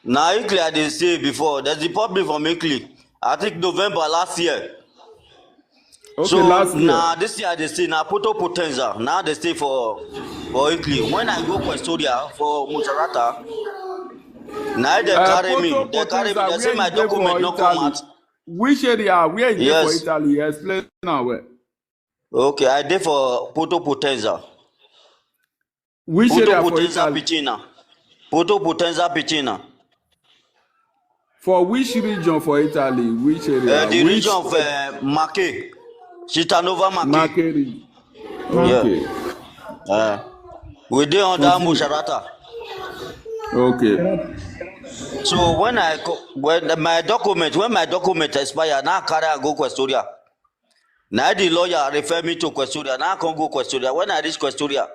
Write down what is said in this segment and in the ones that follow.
Now Italy I dey stay before. There's the public from Italy. I think November last year. Okay, So last year. now this year they stay now Porto Potenza. Now they stay for Italy. When I go Questoria for Mutarata, now they carry Porto me. They carry me. Potenza, They say where my you dey document for no come Italy? out. Which area? Where you dey for Yes. Italy? Explain now. Where. Okay, I did for Porto Potenza. Which Porto area for Potenza Italy? Picina. Porto Potenza Picina. For which region for Italy? Which area? The Which region of Marche. Citanova Marche. market region? Yeah. Okay. We dey under Continue. Musharata. Okay. So when my document expire, now carry I go Questoria. Now the lawyer refer me to Questoria. Now I can't go Questoria. When I reach Questoria,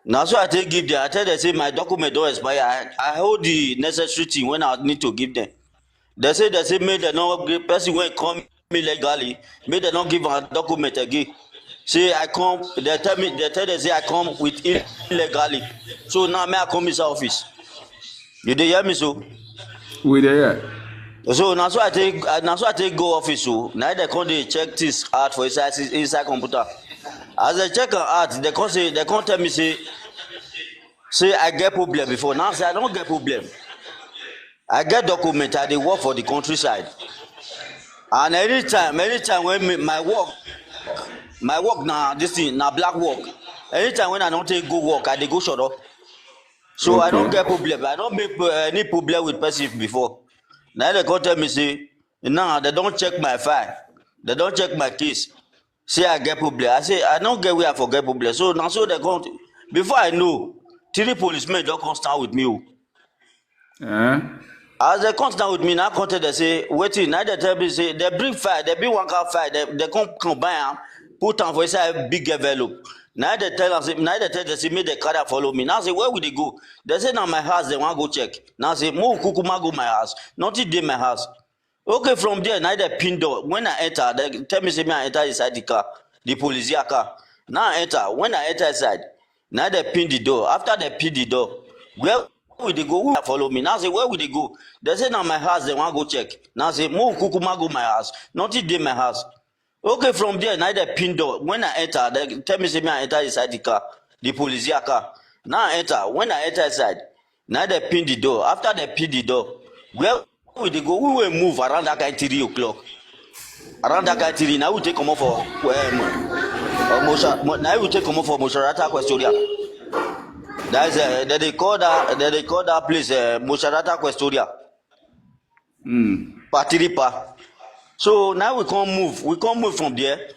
now so I take give them. I tell them say my document don't expire. I hold the necessary thing when I need to give them. They say make they not give person when come illegally, make they not give a document again. Say I come, they tell them say I come with illegally. So now may I come inside office. You dey hear me so? We there. So now so I take go office so now they come dey check this out for inside computer. As they check out, they come tell me say I get problem before. Now say I don't get problem. I get document, I dey work for the countryside. And anytime when my work na this thing na black work. Anytime when I don't take go work, I dey go shut up. So Okay. I don't get problem. I don't make any problem with person before. Now they come tell me say, nah, they don't check my file. They don't check my case. Say I get problem. I say I don't get where I forget problem. So now so they come before I know, 3 policemen don't come stand with me. As they come stand with me, now come tell they say, Wetin. Now they tell me say they bring file, they bring one car file, they come combine am, put am for inside big envelope. Now they tell us, they say make the carrier follow me. Now say where will they go? They say now my house, they want go check. Now say mo kukuma go my house, nothing dey my house. Okay, from there now they pin door. When I enter, they tell me say me I enter inside the car, the police car. Now I enter. When I enter inside, now they pin the door. After they pin the door, where will they go? Who will follow me? Now say where will they go? They say now my house, they want go check. Now say mo kukuma go my house, nothing dey my house. Okay, from there, now the pin door. When I enter, they tell me say me I enter inside the car, the police car. Now I enter. When I enter inside, now they pin the door. After they pin the door, where will they go? We will move around that kind 3 o'clock. Around that kind 3, now we take come off for now we take come off for Musharata Questoria. That is they call that place Musharata Questoria. Patiripa. So now we can't move from there.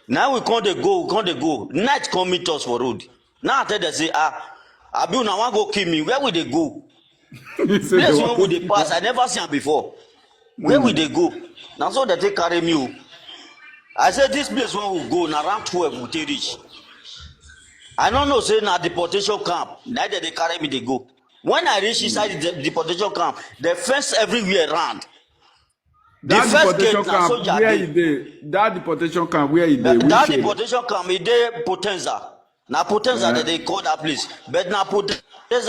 Now we can't go. Night come meet us for road. Now I tell them say, Abiu now want go kill me. Where will they go? Place where will they pass? I never seen them before. Where will they go? Now so they take carry me. I said this place where we go now around 12 we take reach. I don't know say na deportation camp. Neither they carry me they go. When I reach inside the deportation camp, they fence everywhere around. That The first deportation gate na camp, soldier where dey. you dey? That deportation camp, where you dey? That Which area? deportation camp e dey Potenza. Na Potenza that they call that place. But na Potenza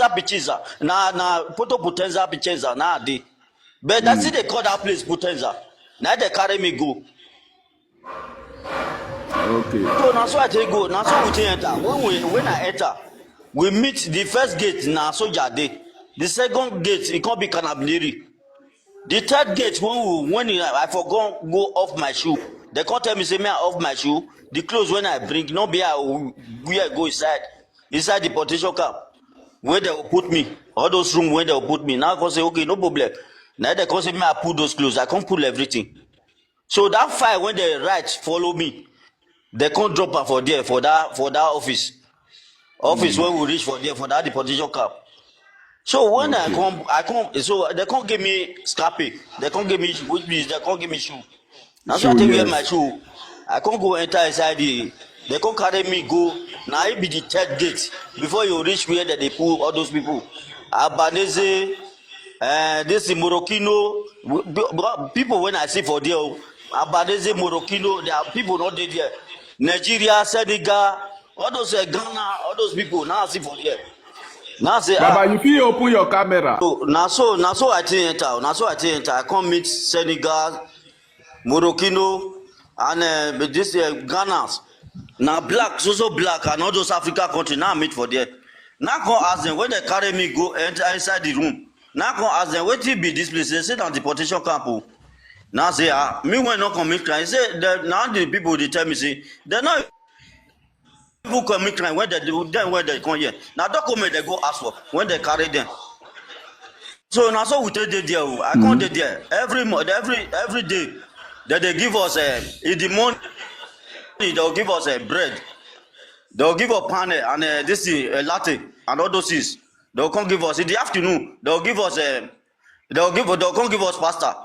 Pichiza. Na Poto Potenza Pichiza na dey. But that's it they call that place Potenza. Now they carry me go. Okay. So na so I take go. Na so we take enter. When I enter, we meet the first gate na soldier dey. The second gate e come be Canableri. The third gate when I forgot go off my shoe. They can't tell me say me I off my shoe. The clothes when I bring, no be I where go inside deportation camp. Where they will put me. All those rooms where they will put me. Now I can say okay, no problem. Now they can say me I put those clothes. I can't pull everything. So that file when they write follow me, they can't drop her for there for that office. Office when we reach for there for that deportation camp. So when I come, so they can't give me scarpe, they can't give me which means they can't give me shoe. Now so I take wear my shoe. I can't go enter inside they can't carry me go. Now it be the third gate before you reach where they pull all those people. Albanese, this is Morocchino, people when I see for there, Albanese, Morocchino, there are people not there. Nigeria, Senegal, all those Ghana, all those people now I see for there. Now say Baba, you fit open your camera. so I think enter. Now so I think enter. I come meet Senegal, Morocco, and this Ghana. Now black, so black, and all those African countries. Now I meet for there. Now come ask them when they carry me go enter inside the room. Now come ask them wetin be this place. They say na deportation camp. Oh. Now say me when not commit crime. Say now the people they tell me say they not people commit crime when they come here. Now document they go ask for when they carry them. So now so we take the there. I can't there every month, every day that they give us in the morning they'll give us bread. They'll give us pan and this latte and all those things. They'll come give us in the afternoon. They'll give us they'll come give us pasta.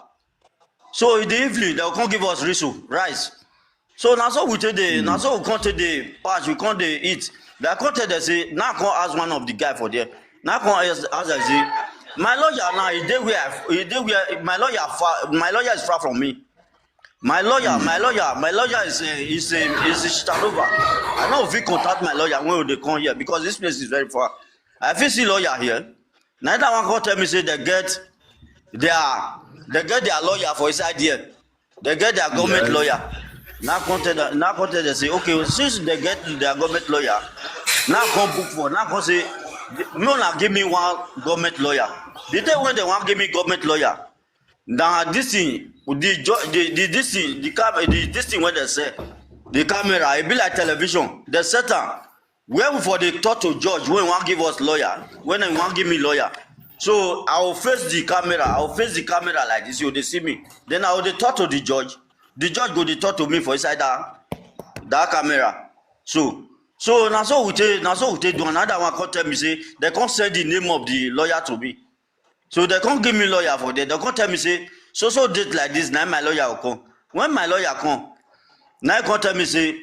So in the evening they'll come give us rice. So now so we take the now so we can't take the patch. We can't eat. They can't tell they say now come ask one of the guy for there. Now come ask I say my lawyer now my lawyer is far from me. My lawyer is Chitanova. I know if we contact my lawyer when they come here because this place is very far. I feel see lawyer here. Neither one can tell me say they get their lawyer for inside here. They get their government lawyer. Now contact they say okay since they get their government lawyer, now come book for now come say no now give me one government lawyer. The day when they want give me government lawyer. Now this thing, this thing when they say the camera, it be like television. They set up where for the talk to judge when want give us lawyer, when they want give me lawyer. So I will face the camera like this. You they see me. Then I will talk to the judge. The judge go to talk to me for inside that camera. So now so we take do another one come tell me say they can't send the name of the lawyer to me. So they can't give me lawyer for that. They can't tell me say so date like this. Now my lawyer will come. When my lawyer come, now can't tell me say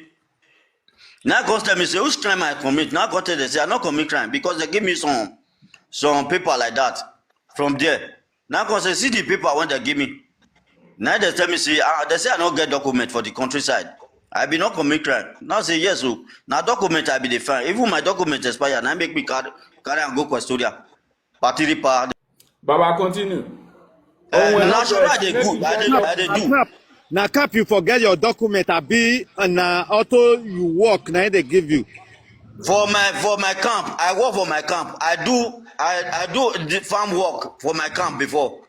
which crime I commit. Now can't tell they say I not commit crime because they give me some paper like that from there. Now can't say see the paper when they give me. Now they tell me say they say I not get document for the countryside. I be not commit crime. Now say yes so now document I be the fine. Even my document expire. Now make me carry and go Custodia. Party part. Baba, continue. National they good. I they do. Now cap you forget your document abi and auto you work now they give you. For my camp, I work for my camp. I do the farm work for my camp before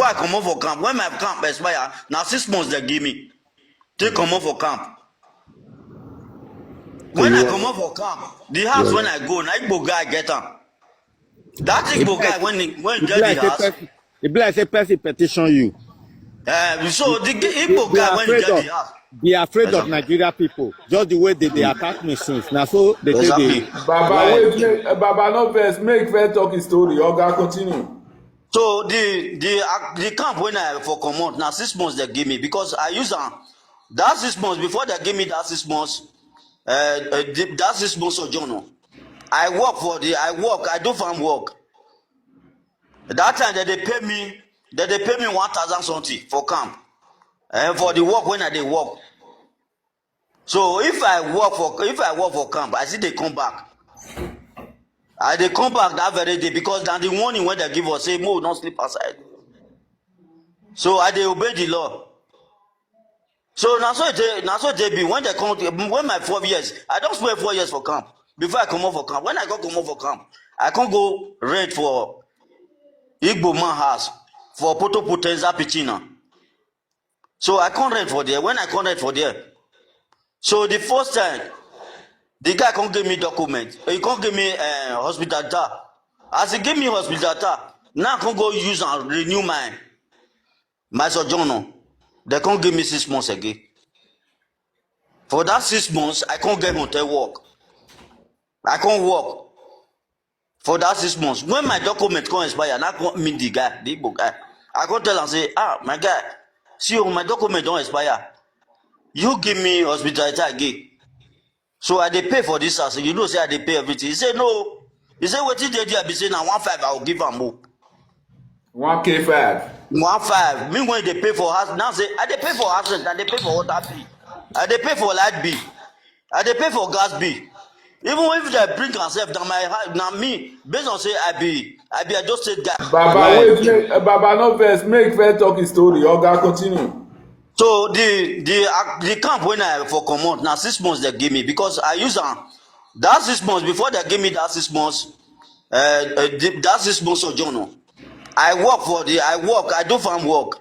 I come out for camp. When my camp expire, now 6 months they give me. Take come out for camp. When I come out for camp, the house when I go, na Igbo guy get am. That Igbo guy when he get the house. It be like say person petition you. So the Igbo guy when he get the house. Be afraid of Nigeria people. Just the way they attack me since. Now so they exactly. take the Baba, Baba no first make first talk his story. Oga continue. So the camp when I for come out now 6 months they give me because I use that 6 months before they give me that 6 months. That 6 months sojourn. I do farm work. That time they pay me 1,000 something for camp. For the work when I dey work. So if I work for camp, I see they come back. They come back that very day because then the warning when they give us say mo don't sleep outside. So I dey obey the law. So now so they be when they come when my 4 years, I don't spend 4 years for camp before I come out for camp. When I come out for camp, I can't go rent for Igbo man house for Potenza Pichina. So I can't rent for there. When I can't rent for there, so the first time the guy can't give me document. He can't give me hospital data. As he give me hospital data, now I can't go use and renew my sojourn. They can't give me 6 months again. For that 6 months, I can't get hotel work. I can't work for that 6 months. When my document can't expire, I can't meet the Igbo guy. I can't tell and say, my guy, see, my document don't expire. You give me hospitality again. So I dey pay for this house. You know, say I dey pay everything. He said, no. He said, Wetin dey there? Be saying, now 1.5, I will give am more. 1K5. 1.5. Me when they pay for house, now say, I dey pay for house, I dey pay for water bill. I dey pay for light bill. I dey pay for gas bill. Even if they bring myself down now me, based on say I be a just state guy. Baba, wait, Baba, no verse, make fair talk his story. Oga, continue. So the camp when I for command now 6 months they give me because I use that 6 months before they give me that 6 months that 6 months of journal. I do farm work.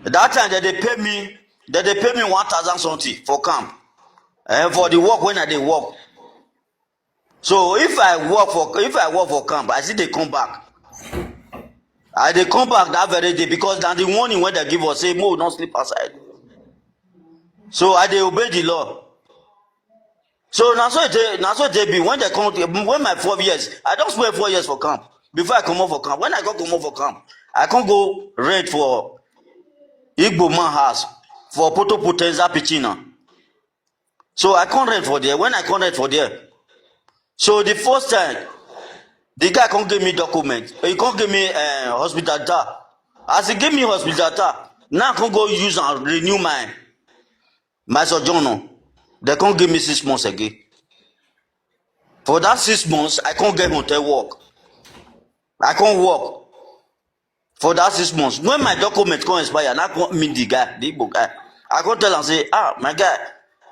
That time that they pay me 1,000 something for camp and for the work when I dey work. So if I work for camp, I see they come back. They come back that very day because na the warning when they give us say mo don't sleep outside. So I dey obey the law. So now so it be when they come when my 4 years, I don't spend 4 years for camp before I come out for camp. When I come out for camp, I can't go rent for Igbo man house for Potenza Pichina. So I can't rent for there. When I can't rent for there, so the first time the guy can't give me document. He can't give me hospital data. As he give me hospital data, now I can go use and renew my sojourn. They can't give me 6 months again. For that 6 months, I can't get hotel work. I can't work for that 6 months. When my document can't expire, I can't meet the guy, the Igbo guy. I can't tell and say, my guy,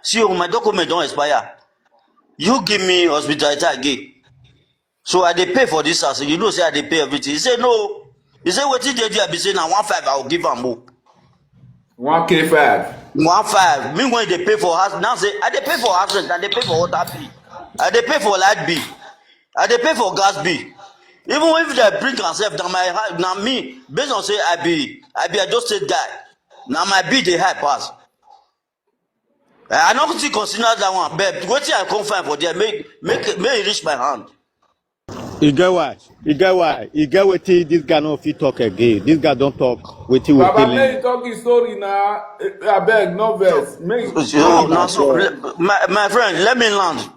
see, my document don't expire. You give me hospitality again. So I dey pay for this house. You know, say I dey pay everything. He say no. He say wetin dey there be say na 1.5 I will give am more. 1K5. 1.5. Meanwhile they pay for house. Now say I dey pay for house rent, I dey pay for water bill, I dey pay for light bill, I dey pay for gas bill. Even if they bring myself down my house, now me based on say I be a just state guy. Now my bill dey high pass. I no still consider that one, but wetin I come find for there make it reach my hand. You get why? You get wetin this guy no fit talk again. This guy don't talk wetin we Baba, tell make him. you talk his story now. I beg, no verse. So, my friend, let me land.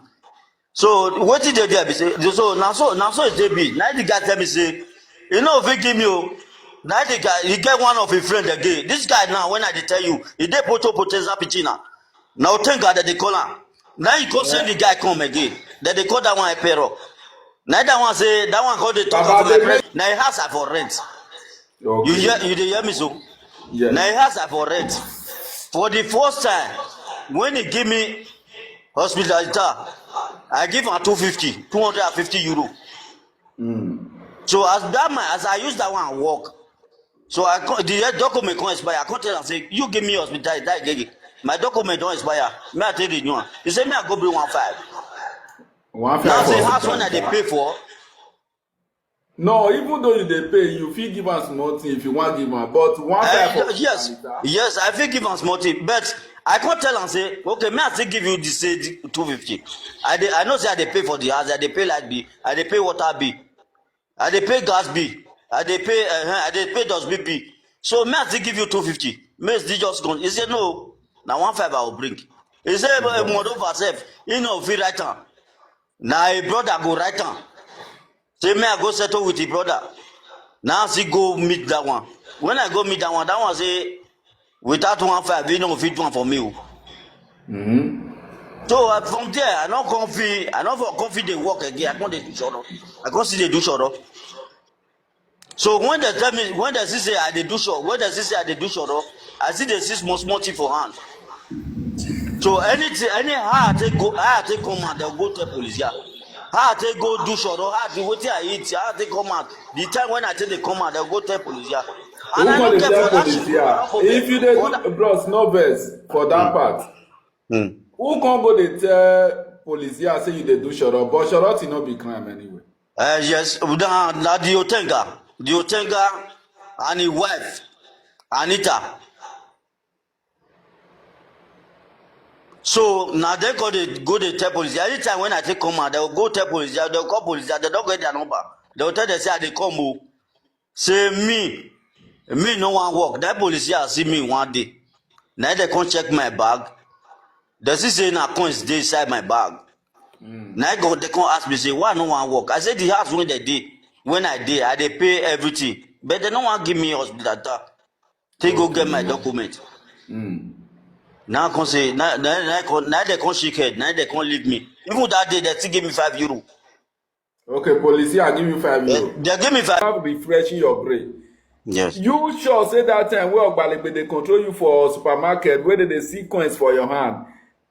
So what did they do? So now it dey be. Now the guy tell me say, you know if he give me now the guy he get one of his friend again. This guy now when I dey tell you, he dey Potenza Pichina. Now thank God that they call him. Now he go send the guy come again. That they call that one a pero. Now that one say that one call the talk of my friend. Now he has for rent. Okay. You dey hear me so? Yes. Now he has for rent. For the first time, when he give me hospitality, I give him 250 euro. So as I use that one work, so the document can't expire. I can't tell him say you give me hospitality. My document don't expire. Me I tell the new one. He say me I go bring 1.5. 1.5. Now say house when I dey pay for. No, even though you dey pay, you fit give us small thing if you want give am. But 1.5. Yes, I fit give am small thing, but I can't tell am say okay, me I still give you the say 250. I know say I dey pay for the house, I dey pay light bill, I dey pay water bill, I dey pay gas bill, I dey pay dustbin bill. So me I still give you 250. Me still just gone. He say no, na 1.5 I will bring. He say moreover sef, he no fit write am. Na a brother go write am. Say me I go settle with the brother. Now see go meet that one. When I go meet that one say without 1.5 he no fit do one for me. So from there I no confident dey work again. I can't dey do short. I can't see they do short. So when they tell me, when they say I dey do short, I see the 6 months money for hand. So how I take come out, they'll go to police. Yeah. How I take go do short, how I take wetin I eat, how I take come out. The time when I take they come out, they'll go to police. Yeah. And I don't care for that shit. If you dey do bros, no verse for that part. Who can go dey tell police say you dey do short, but short no be crime anyway. Yes, na the Otenga and his wife, Anita. So now they go they tell police. Anytime when I take come out, they'll go tell police. They'll call police. They don't get their number. They'll tell them say they come home. Say me no one work. That police here see me one day. Now they come check my bag. They see say na coins dey inside my bag. Now they come ask me say why no one work. I say the house when I dey pay everything, but they don't want give me hospital. Take go get my document. Now come say now they come shake head. Now they come leave me. Even that day, they still give me €5. Okay, police, I give you €5. They give me five. Have refreshing your brain. Yes. You sure say that time where Ogbalebe they control you for supermarket where they see coins for your hand.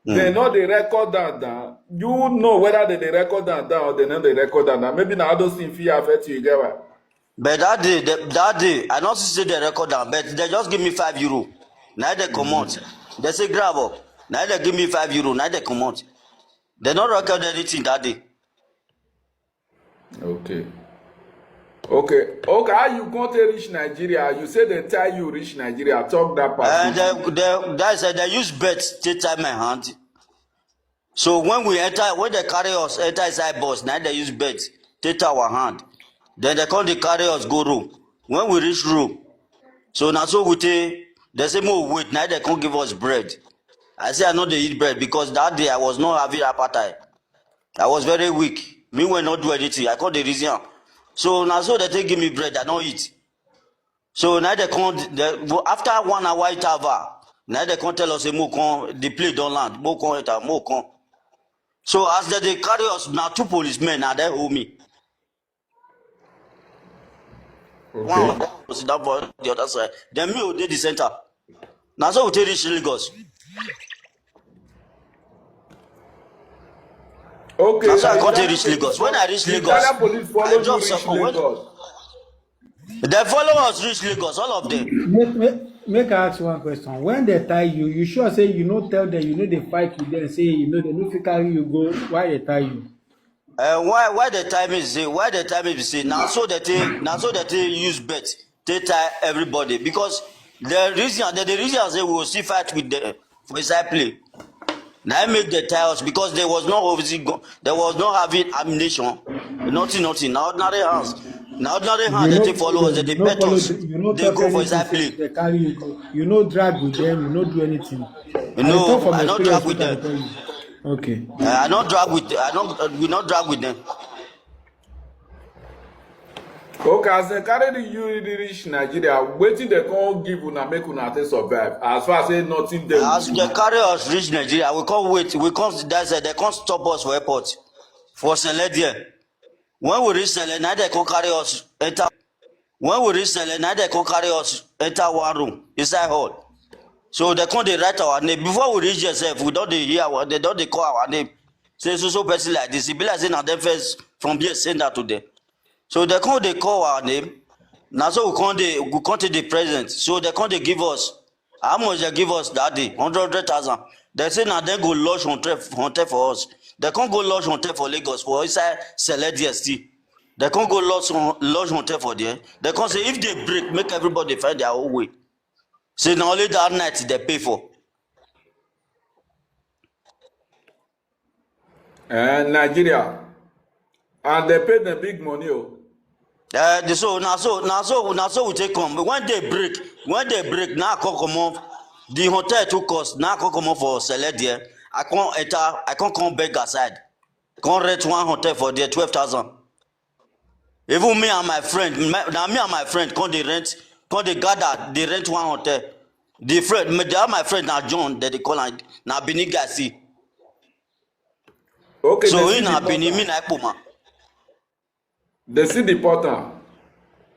They know they record that down. You know whether they record that down or they know they record that down. Maybe now those things fear affect you, get what? But that day, I not see the record down, but they just give me €5. Now they come out. They say grab up. Now they give me €5. Now they come out. They not record anything that day. Okay. Okay. How you going to reach Nigeria? You say they tell you reach Nigeria. Talk that part. And they use bet to tie my hand. So when they carry us enter inside bus, now they use bet to tie our hand. Then they come to carry us go room. When we reach room, so now so we take, they say more wait, now they can't give us bread. I say I know they eat bread because that day I was not having appetite. I was very weak. Me will not do anything. I call the reason. So now so they give me bread, I don't eat. So now they come, after 1 hour interval, now they come tell us the plane don't land. So as they carry us, now 2 policemen now they hold me. Okay. One was down for the other side. Then me who did the center. Now so we take reach Lagos. Okay. Now so I can't reach Lagos. When I reach Lagos, Italian police follow I you drop reach some. Lagos. They follow us reach Lagos, all of them. Make I ask one question. When they tie you, you sure say you no tell them, you know they fight with them, say you know they no fit carry you go. Why they tie you? Why the time is say now so that they use bet they tie everybody because the reason say we will still fight with the for inside play. Now I make the tie us because there was no there was no having ammunition, nothing. Now ordinary hands. Now ordinary hand they follow us, they bet us. They go for inside play. They carry you go. You no drag with them. You no do anything. No, I don't drag with them. Okay. I don't drag with. We not drag with them. Okay, as they carry you reach Nigeria, wetin they can't give una make una take survive. As far as say nothing there. As they carry us reach Nigeria, we can't wait. We can't. They can't stop us for airport for Sele there. When we reach Sele, now they can carry us enter. When we reach Sele, now they can carry us enter one room inside hall. So they can't write our name before we reach yourself. We don't hear they don't call our name. Say so person like this. It be like saying now them first from here send that to them. So they can't call our name. Now so we can't the present. So they can't give us how much they give us that day 100,000. They say now they go lodge hotel for us. They can't go lodge hotel for Lagos for inside select DST. They can't go lodge hotel for there. They can't say if they break, make everybody find their own way. Say now only that night they pay for. Nigeria, and they pay the big money. So now we take come. When they break, now I come off. The hotel took us. Now I come off for select there. I can't come back aside. Can't rent one hotel for there 12,000. Even me and my friend, can't they gather, they rent one hotel. My friend now John, that they call now Bini Gassi. Okay, so in a Bini, me na Puma. They see the porter.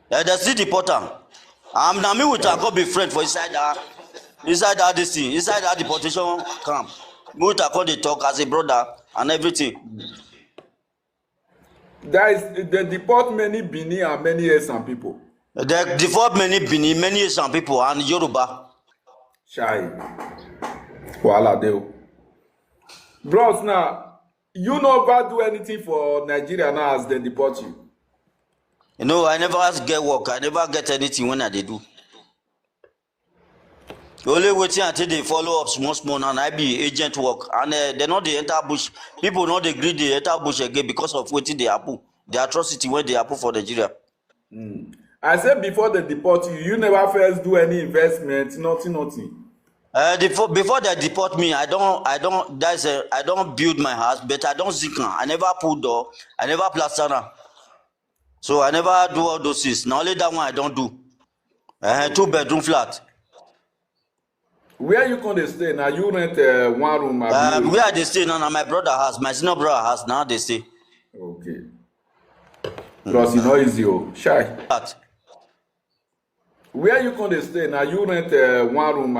They see the porter. Now me with a be friend for inside that this thing, inside that deportation camp. Me with a call they talk as a brother and everything. They deport many Bini and many Esan people. They deport many Bini, many Esan people and Yoruba. Shy. Voila, deo. Bros, now, you never do anything for Nigeria now as they deport you. You know, I never get work. I never get anything when I do. Only waiting until they follow up small and I be agent work. And they know they enter bush. People know they agree they enter bush again because of waiting they happen. The atrocity when they happen for Nigeria. I said before they deport you, you never first do any investment, nothing. Before they deport me, I don't build my house, but I don't zinc. I never put door, I never plaster. So I never do all those things. Now only that one I don't do. 2-bedroom flat. Where you gonna stay? Now you rent one room. Where they stay now? My brother house, my senior brother house. Now they stay. Okay. Plus, you know, easy. Shy. That. Where you gonna stay? Now you rent one room.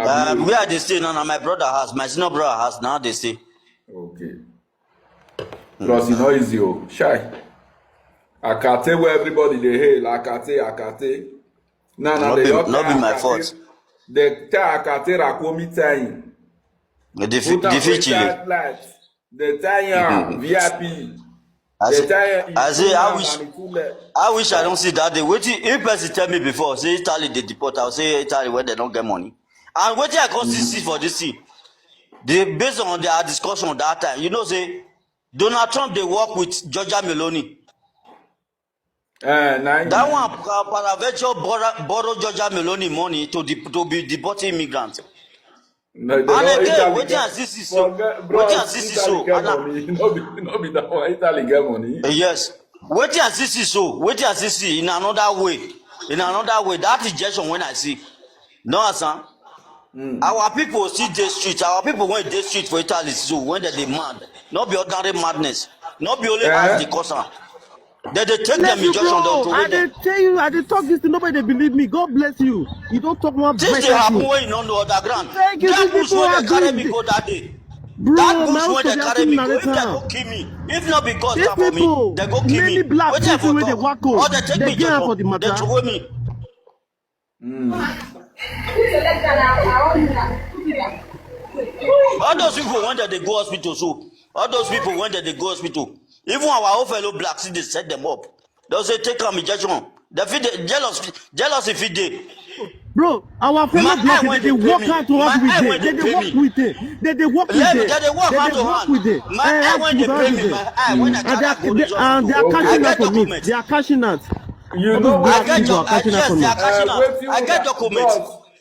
Where they stay now? My brother house, my senior brother house. Now they stay. Okay. Plus, you know, easy. Shy. Akate where everybody they hail. Akate. Not be my fault. They tell Akate Rakomi time. The defeat Chile. The time VIP. I wish I don't see that day. Wetin if person tell me before, say Italy they deport, I'll say Italy where they don't get money. And wetin I can see for this thing, they based on their discussion that time, you know, say Donald Trump they work with Giorgia Meloni. That one paraventure borrow Giorgia Meloni money to be deporting immigrants. No, and again, wetin I see so, wetin I see so, no be that one. Italy get money. Yes, wetin I see so, wetin I see in another way, that rejection when I see, no answer. Our people see the street, our people when they street for Italy so when they mad, not be ordinary madness, not be only as the cause. They take them injection. I tell you, I talk this to nobody believe me. God bless you. You don't talk more. This they happen when you don't know underground. Thank you. That bush when they carry me go that day. Bro, that bush when they carry me go. If they go kill me, if not because that for me, they go kill me. Many black people when they walk or they take me jail for the matter. They throw me. All those people when they go hospital so. All those people when they go hospital. Even our own fellow blacks, they set them up. They'll say, take an injection. They feel jealous if it did. Bro, our fellow blacks, they walk out to us with it. They walk with it. They walk with it. They walk hand to hand. My eye when they pay me, my eye when I and they are cashing out for me. They are cashing out. You know, I get documents.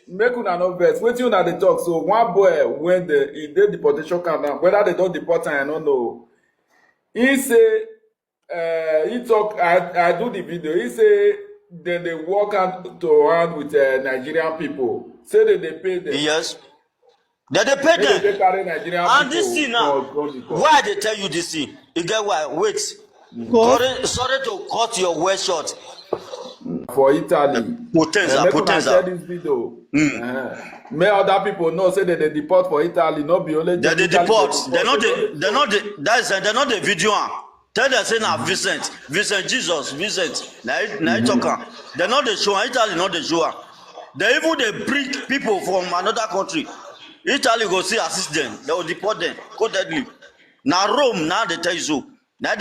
Make una no vex. Wetin una dey talk so one boy when he did deportation camp now, whether they don't deport him, I don't know. He say, he talk. I do the video. He say then they walk hand to hand with Nigerian people. Say that they pay them. Yes. They pay them. They carry Nigerian and people. This thing now, why they tell you this thing? You get why? Wait. Sorry to cut your way short. For Italy. Potenza. Share this video. May other people know say that they deport for Italy, not be only. They deport. They're not the video. Tell them say now Vincent Jesus. Now you talk. They're not the show. Italy not the show. They even they bring people from another country. Italy go see assist them. They will deport them. Go deadly. Now Rome now they tell you so. Now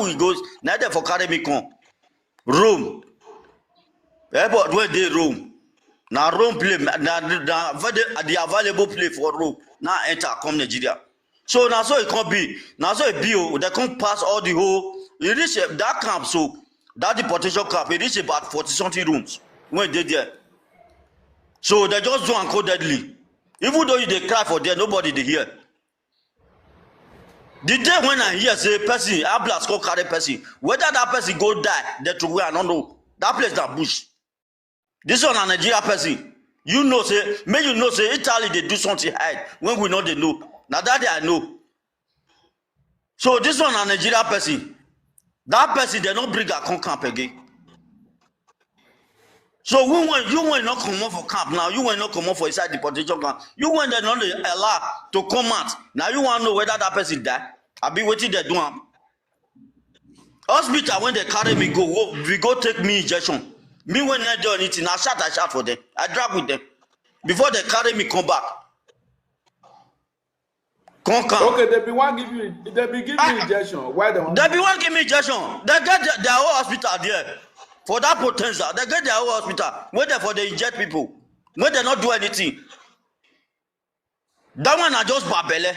we go. Now they for carry me come. Rome. Airport where they Rome. Now Rome play. Now the available play for Rome. Now enter come Nigeria. So now so it can't be. Now so it be. They can't pass all the whole. It reach that camp so that deportation camp. It reach about 40-something rooms when they there. So they just do and go deadly. Even though they cry for there, nobody they hear. The day when I hear say person, ambulance go carry person, whether that person go die, they throw away, I don't know. That place that bush. This one a Nigeria person. You know say, may you know say Italy they do something hide when we know they know. Now that day I know. So this one a Nigeria person. That person they don't bring a camp again. So you when not come out for camp now, you when not come out for inside deportation camp. You when they not allow to come out. Now you want to know whether that person die. I be waiting they do am. Hospital when they carry me we go take me injection. Me when I do anything, I shout for them. I drag with them. Before they carry me come back. Come. Okay, they be one give you injection. Why they want? They be one give me injection. They get their whole hospital there. For that potential, they get their whole hospital. Wait there for they inject people. When they not do anything. That one are just babele.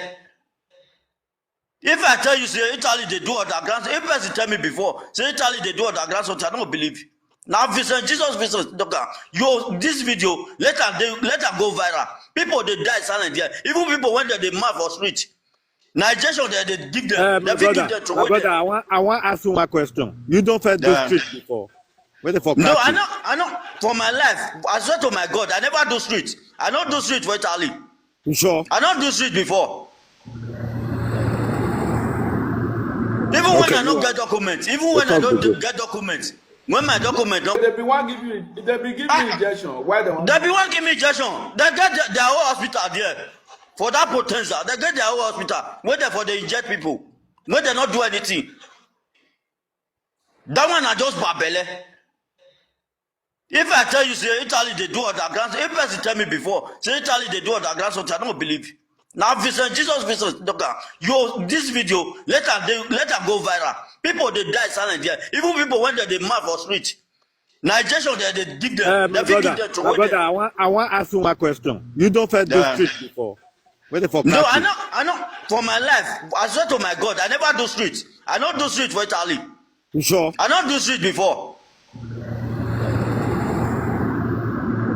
If I tell you say Italy they do underground, if person tell me before, say Italy they do underground, so I don't believe. Now Vincent doctor, this video let her go viral. People they die silent there. Even people when they mad for street. Nigeria they give them. My brother, I want to ask you one question. You don't face the street before. No, I know. For my life, I swear to my God, I never do street. I don't do street for Italy. You sure? I don't do street before. Even when I don't get documents, even when I don't get documents, when my document don't, They be one give you injection. Why they want? they be one give me injection. They get their whole hospital there for that potential. They get their whole hospital. Wait there for they inject people. When they not do anything. That one are just babele. If I tell you, say Italy they do underground, if person tell me before, say Italy they do underground, so I don't believe. Now, Vincent, Jesus, Vincent, doctor, this video, let her go viral. People they die silent there. Even people when they mad for street. Nigeria they give them. My brother, I want to ask you one question. You don't first do street before. Wait for no, I know. For my life, I swear to my God, I never do street. I don't do street for Italy. You sure? I don't do street before.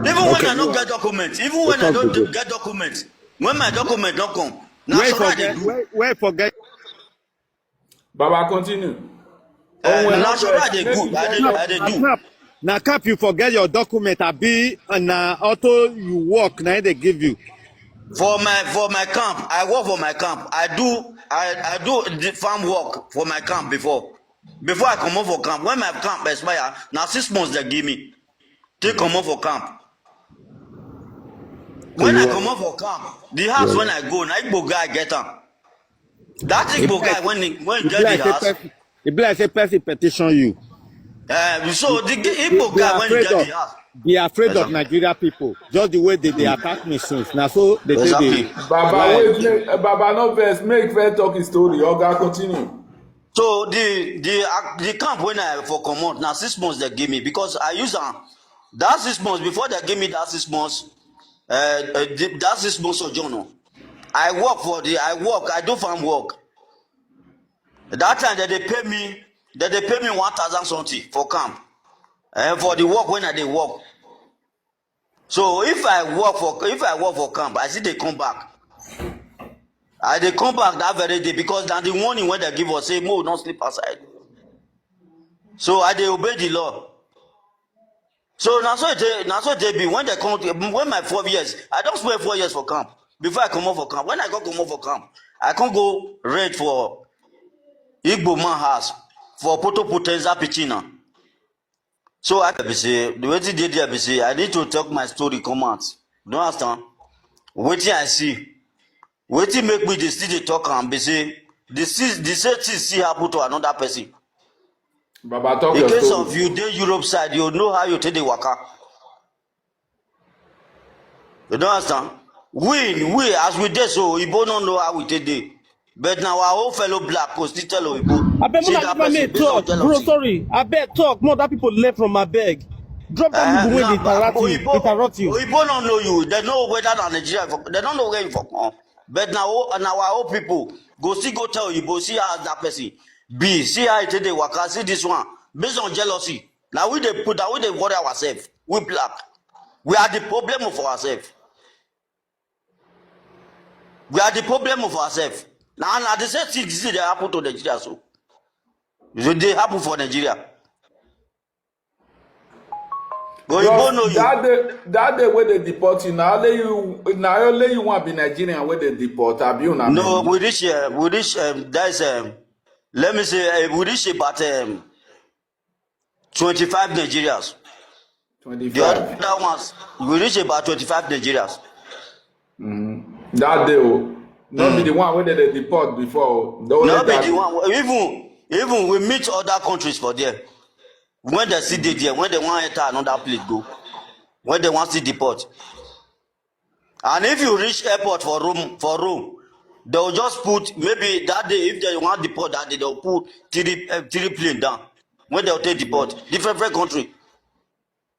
Even when I don't get documents, even when I don't get documents, when my document don't come, wait forget. Baba, continue. National they good, I they do. Now cap you forget your document, I be na auto you work, now they give you. For my camp, I work for my camp. I do the farm work for my camp before I come out for camp. When my camp expire, now 6 months they give me. Take come out for camp. When I come out for camp, the house when I go, na Igbo guy get them. That Igbo guy when he get the house. It be like a person petition you. So the Igbo guy when he get the house. Be afraid of Nigeria people. Just the way they attack me since. Now so they exactly. Baba no verse, make fair talking story. Oga continue. So the camp when I for come out, now 6 months they give me because I use that 6 months before they give me that 6 months. That 6 months of journal. I do farm work. That time that they pay me 1,000 something for camp. For the work when I they work. So if I work for camp, I see they come back. They come back that very day because now the warning when they give us say, "Mo, don't sleep outside." So I they obey the law. So now so they be when they come when my 4 years, I don't spend 4 years for camp before I come out for camp. When I come out for camp, I can't go rent for Igbo man house for poto potenza pichina. So I be say the way they did there be say I need to talk my story come out. You don't understand? Wetin I see. Wetin make me still dey talk and be say the same thing still happen to another person. Baba, talk in your case story. of you dey Europe side, you know how you take the waka. You don't understand? We as we dey so Igbo don't know how we take dey. But now our whole fellow black go still tell Igbo. I beg more that people may talk, bro. Sorry, I beg talk. More that people left from my bag. Drop that people when they interrupt you. Igbo don't know you. They know whether na Nigeria. They don't know where you from. But now our old people go tell Igbo, see how that person be, see how it take the waka, see this one. Based on jealousy. Now we they worry ourselves. We black. We are the problem of ourselves. We are the problem of ourselves. Now the same thing they happen to Nigeria so. They happen for Nigeria. That day when they deport you, now only you want to be Nigerian when they deport. No, we reach that's let me say we reach about 25 Nigerians. 25. The other ones we reach about 25 Nigerians. That day, not be the one where they deport before. Not be the one. Even we meet other countries for there. When they see they there, when they want to enter another place, go. When they want to deport. And if you reach airport for Rome, they'll just put maybe that day if they want to deport that day, they'll put three plane down. When they'll take deport, different country.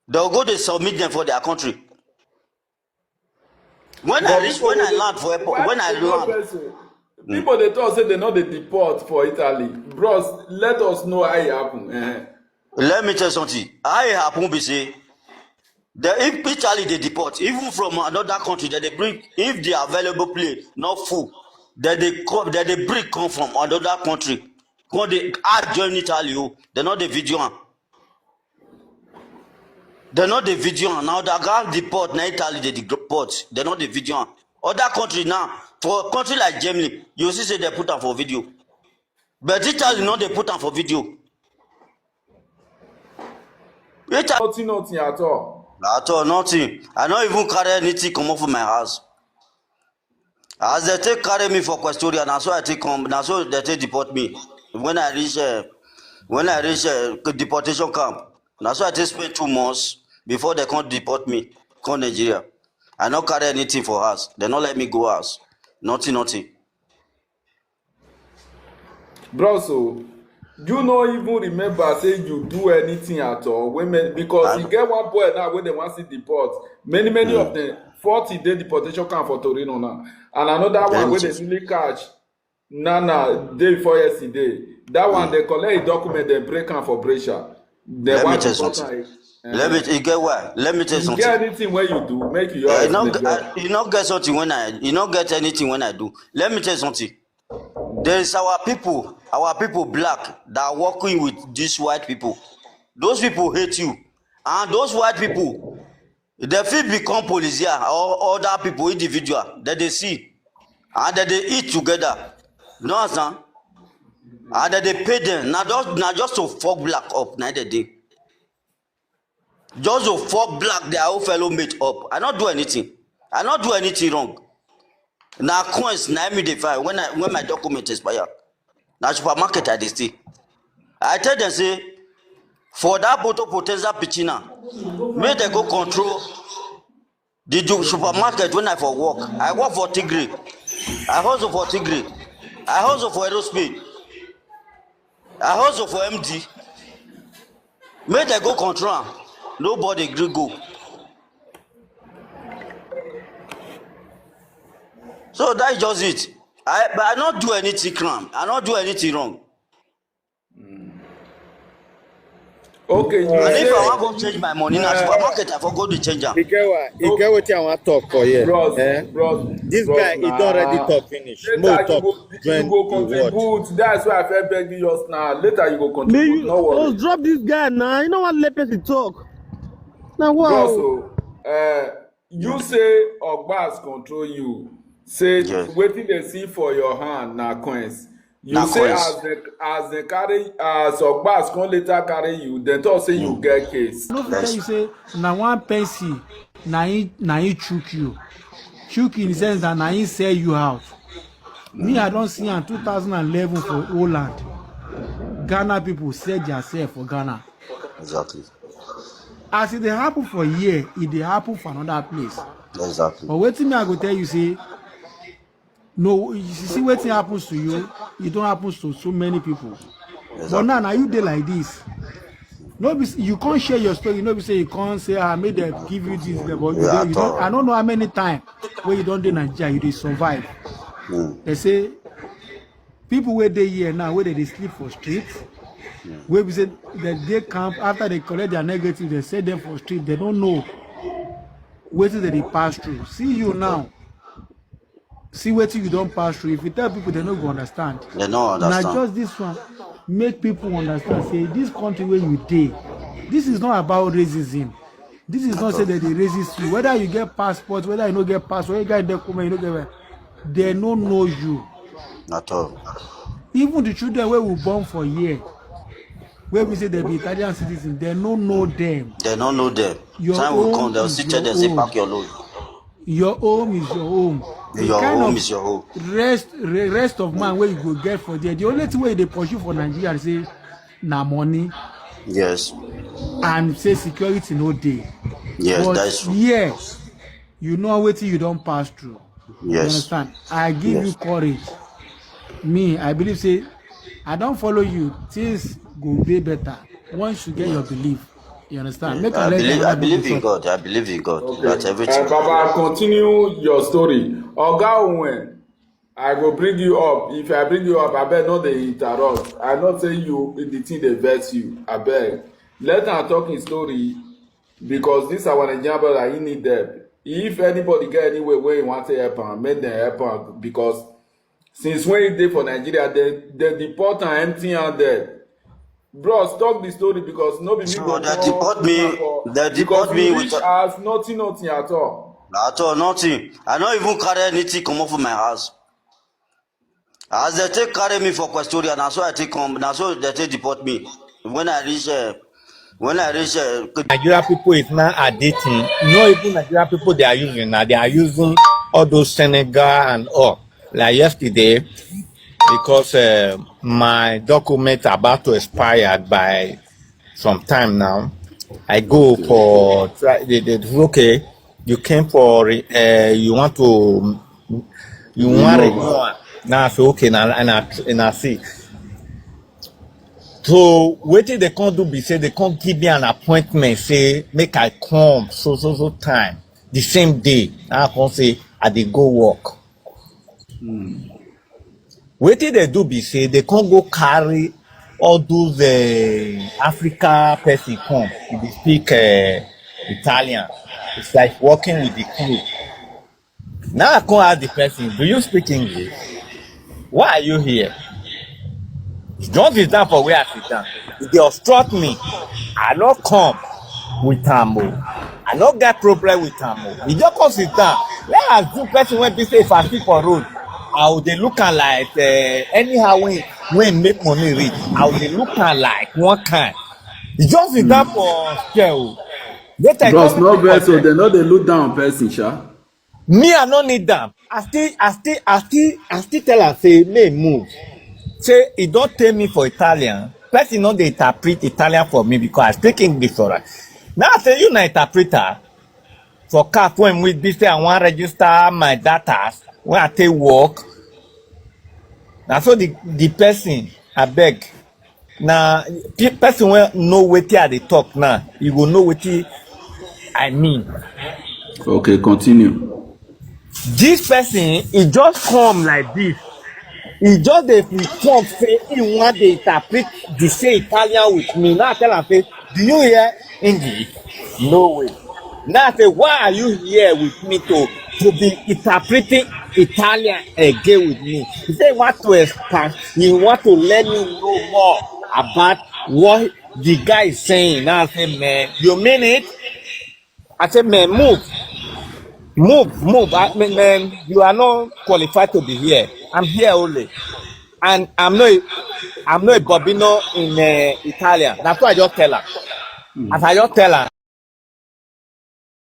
They'll go to submit them for their country. When I land for airport, people they talk say they know they deport for Italy. Bros, let us know how it happen. Let me tell you something. How it happen be say if Italy they deport, even from another country that they bring, if the available plane not full, that they bring come from another country, when they add join Italy, they not the video. They're not the video now. They can't deport. Now Italy they deport. They're not the video. Other country now, for a country like Germany, you see say they put am for video. But Italy no, they put am for video. Nothing at all. At all, nothing. I don't even carry anything come off from my house. As they take carry me for custodian, na so I take come, na so they take deport me. When I reach deportation camp, na so I take spend 2 months before they come deport me, come Nigeria. I not carry anything for house. They not let me go house. Nothing. Bro, so you no even remember say you do anything at all because you get one boy now when they want to deport many of them 40-day deportation camp for Torino now, and another one where they really catch day before yesterday. That one they collect a document, they break am for Brescia. Let me tell you something. Let me tell you something. Get anything where you do make you you not get something when you not get anything when I do. Let me tell you something. There is our people black that are working with these white people. Those people hate you, and those white people, they feel become police or other people individual that they see, and that they eat together. You know what I'm saying? And that they pay them not just to fuck black up neither day. Just to fuck black their own fellow mate up. I not do anything. I not do anything wrong. Now coins na me dey find when my document expire. Now supermarket I dey stay. I tell them say for that potential pichina, make they go control the supermarket when I for work. I work for Tigray. I hustle for Tigray. I hustle for aerospace. I hustle for MD. Make they go control am. Nobody gree go. So that's just it. But I not do anything crime. I not do anything wrong. Okay, and if I want to change my money in a supermarket, I forgot to change them. You get what I want to talk for here. Bros, this guy, he don't already talk finish. More talk. You go contribute. That's why I felt begging yours now. Later you go contribute. No worry. Oh, drop this guy now. You know what? Let person talk. Now what? Bro, so you say Ogbas control you. Say waiting they see for your hand now coins. You na say coins. as they carry Ogbas can later carry you, then talk say you get case. No yes. You say na one pencil na he chook you. Chook in the sense that na he sell you out. Me I don't see in 2011 for Holland. Ghana people sell themselves for Ghana. Exactly. As it happen for a year, it happen for another place. Exactly. But waiting me I go tell you say no, you see what happens to you, it don't happen to so many people. Exactly. But now you dey like this. No, you can't share your story. No, say you can't say I made them give you this. But you don't, I don't know how many times when you don't do Nigeria, you dey survive. They say people where they here now, where they sleep for streets, where we say that they camp after they collect their negative, they set them for street. They don't know where they pass through. See you now. See what you don't pass through. If you tell people, they don't go understand. They don't understand. Now just this one, make people understand. Say this country where you dey, this is not about racism. This is not say that they racist you. Whether you get passport, whether you don't get passport, whether you get document, you don't get, they don't know you. Not all. Even the children where we born for year, where we say they be Italian citizens, they don't know them. They don't know them. Time will come, they'll sit there and say, pack your load. Your home is your home. Your home is your home. Rest of man where you go get for there. The only thing where they pursue for Nigeria say na money. Yes. And say security no day. Yes, but that's true. Yes, you know what you don't pass through. Yes. You understand? I give you courage. Me, I believe say I don't follow you. Things go be better once you get your belief. You understand? Make I believe in God. I believe in God. Okay. That's everything. Baba, continue your story. Oga Owen, I go bring you up. If I bring you up, I beg not they interrupt. I not say you the thing they vex you. I beg. Let her talk his story because this our Nigerian brother, he need them. If anybody get anywhere where you want to help him, make them help him because since when he did for Nigeria, they deport and empty out there. Bro, stop the story because nobody so they deport me. They deport me with as nothing at all. At all, nothing. I don't even carry anything come up from my house. As they take carry me for custodian, that's why I take come. That's why they take deport me. When I reach, Nigeria people is now addicting. Not even Nigeria people they are using now. They are using all those Senegal and all. Like yesterday, because my document about to expire by some time now. I go for okay. You came for you want to renew. Now so okay now and I see. So wetin they can't do be say they can't give me an appointment say make I come so time the same day. Now I can say I dey go work. Wetin they do be say they can't go carry all those Africa person come. They speak Italian. It's like working with the crew. Now I can't ask the person, do you speak English? Why are you here? Don't sit down for where I sit down. If they obstruct me, I don't come with Tambo. I don't get problem with Tambo. You just come sit down. Let us do person when they say if I speak for road, I would they look like anyhow when make money reach, I would they look like one kind. You just sit down for scale. Bros, no vex, so they know they look down on person, sha. Me, I don't need them. I still tell her say, may move. Say, he don't tell me for Italian. Person know they interpret Italian for me because I speak English for her. Now I say, you na interpreter for CAF when we be say I want to register my data when I take work. Now so the person, I beg. Now, person will know what they talk now. You will know what I mean. Okay, continue. This person, he just come like this. He just dey come say he want to interpret the say Italian with me. Now I tell him say, do you hear English? No way. Now I say, why are you here with me to be interpreting Italian again with me? He say he want to expand. He want to let me know more about what the guy is saying. Now I say, man, you mean it? I say, man, move. I mean, man, you are not qualified to be here. I'm here only. And I'm not a Bobino in Italian. That's why I just tell her. As I just tell her,